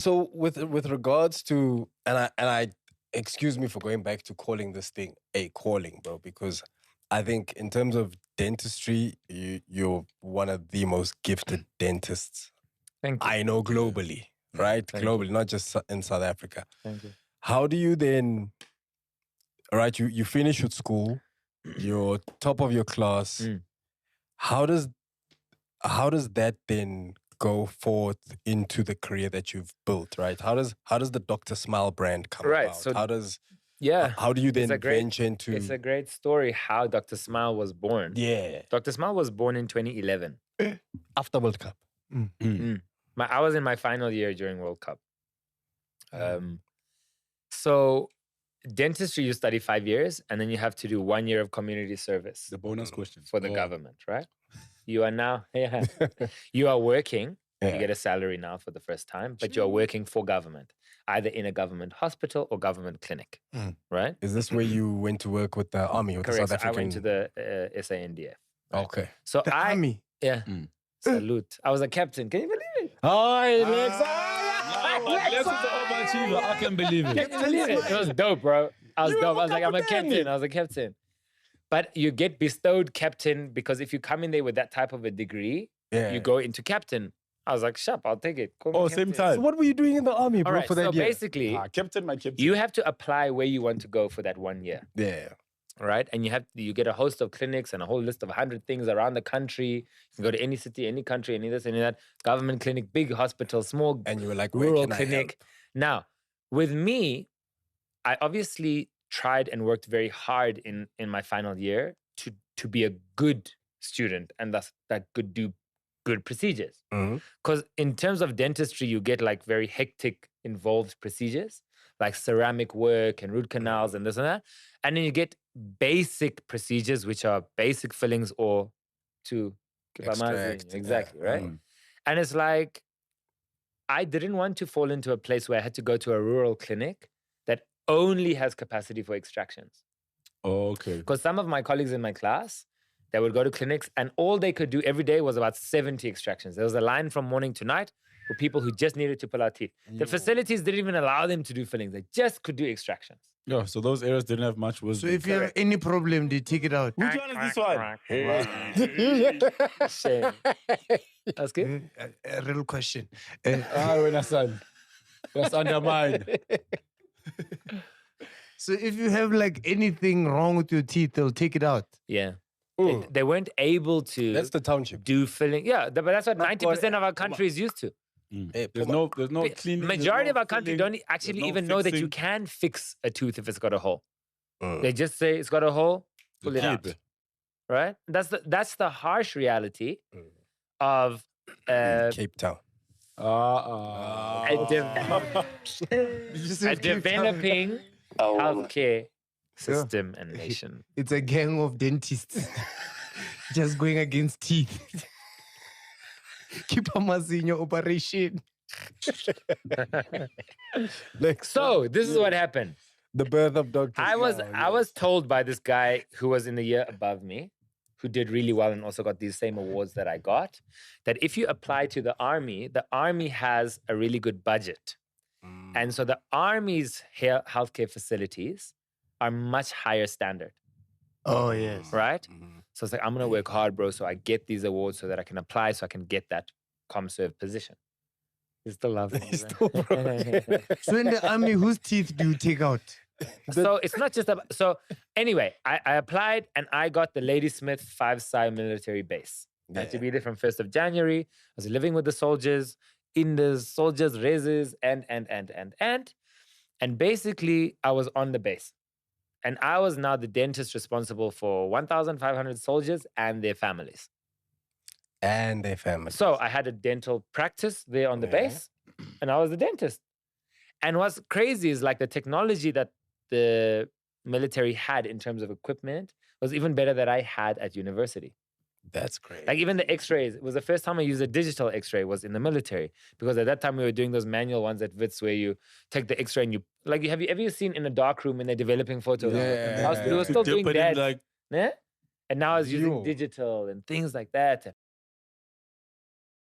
So with regards to and I excuse me for going back to calling this thing a calling, bro, because I think in terms of dentistry, you're one of the most gifted dentists Thank you. I know globally, right? Thank globally, you. not just in South Africa. Thank you. How do you then, all right, you finish with school, you're top of your class. How does that then go forth into the career that you've built, right? How does the Dr. Smile brand come Right, about? so- How how do you then venture into... It's a great story how Dr. Smile was born. Yeah. Dr. Smile was born in 2011. After World Cup. I was in my final year during World Cup. So dentistry, you study 5 years, and then you have to do 1 year of community service The bonus question. for the government, right? You are now, you are working. Yeah. You get a salary now for the first time, but you're working for government, either in a government hospital or government clinic, right? Is this where you went to work with the army, with Correct. the South So I African... went to the SANDF. Okay. So The army. Yeah. Salute. I was a captain. Can you believe it? Oh, Lex is an overachiever. I can believe it. Can you believe it? It was dope, bro. I was dope. I was like, I'm a captain. I was a captain. But you get bestowed captain because if you come in there with that type of a degree, Yeah. you go into captain. I was like, sharp, I'll take it. Call me Oh, captain. same time. So what were you doing in the army, bro, All right, for that so year? basically, Captain, my captain. you have to apply where you want to go for that 1 year, Yeah. right? And you get a host of clinics and a whole list of 100 things around the country. You can go to any city, any country, any this, any that. Government clinic, big hospital, small And you were like, where rural can I clinic. help? Now, with me, I obviously tried and worked very hard in my final year to be a good student and thus that could do good procedures. Because in terms of dentistry, you get like very hectic, involved procedures like ceramic work and root canals and this and that. And then you get basic procedures, which are basic fillings or to Extract, exactly, yeah. right? And it's like, I didn't want to fall into a place where I had to go to a rural clinic that only has capacity for extractions. Okay. Because some of my colleagues in my class, they would go to clinics and all they could do every day was about 70 extractions. There was a line from morning to night for people who just needed to pull out teeth. The facilities didn't even allow them to do fillings. They just could do extractions. Yeah, so those areas didn't have much So wisdom. if you have any problem, they take it out. Which one is this one? Shame. That's good. A real question. When I son. That's undermined. So if you have like anything wrong with your teeth, they'll take it out. Yeah. They weren't able to That's the township. do filling. Yeah, but that's what 90% of our country is used to. There's no cleaning. Majority of our country don't actually no even know that you fixing. can fix a tooth if it's got a hole. They just say it's got a hole, pull it out. Right? That's the harsh reality of Cape Town. a developing healthcare system and nation. It's a gang of dentists just going against teeth. Keep in your operation. So this is what happened. The birth of Dr. I Smile, was told by this guy who was in the year above me, who did really well and also got these same awards that I got, that if you apply to the army has a really good budget. And so the army's healthcare facilities are much higher standard, Oh, yes. right? So it's like, I'm going to work hard, bro, so I get these awards so that I can apply, so I can get that ComServe position. You still love me. right? So in the army, whose teeth do you take out? So it's not just about, so anyway, I applied and I got the Ladysmith 5-star military base. I had to be there from 1st of January. I was living with the soldiers, in the soldiers' raises, and basically I was on the base. And I was now the dentist responsible for 1,500 soldiers and their families. And their family. So I had a dental practice there on the base, and I was the dentist. And what's crazy is like the technology that the military had in terms of equipment was even better than I had at university. That's great. Like even the x-rays, it was the first time I used a digital x-ray was in the military. Because at that time we were doing those manual ones at Wits where you take the x-ray and you, like, have you ever seen in a dark room when they're developing photos? We were still doing that. Like, Yeah? And now I was using Yo. digital and things like that.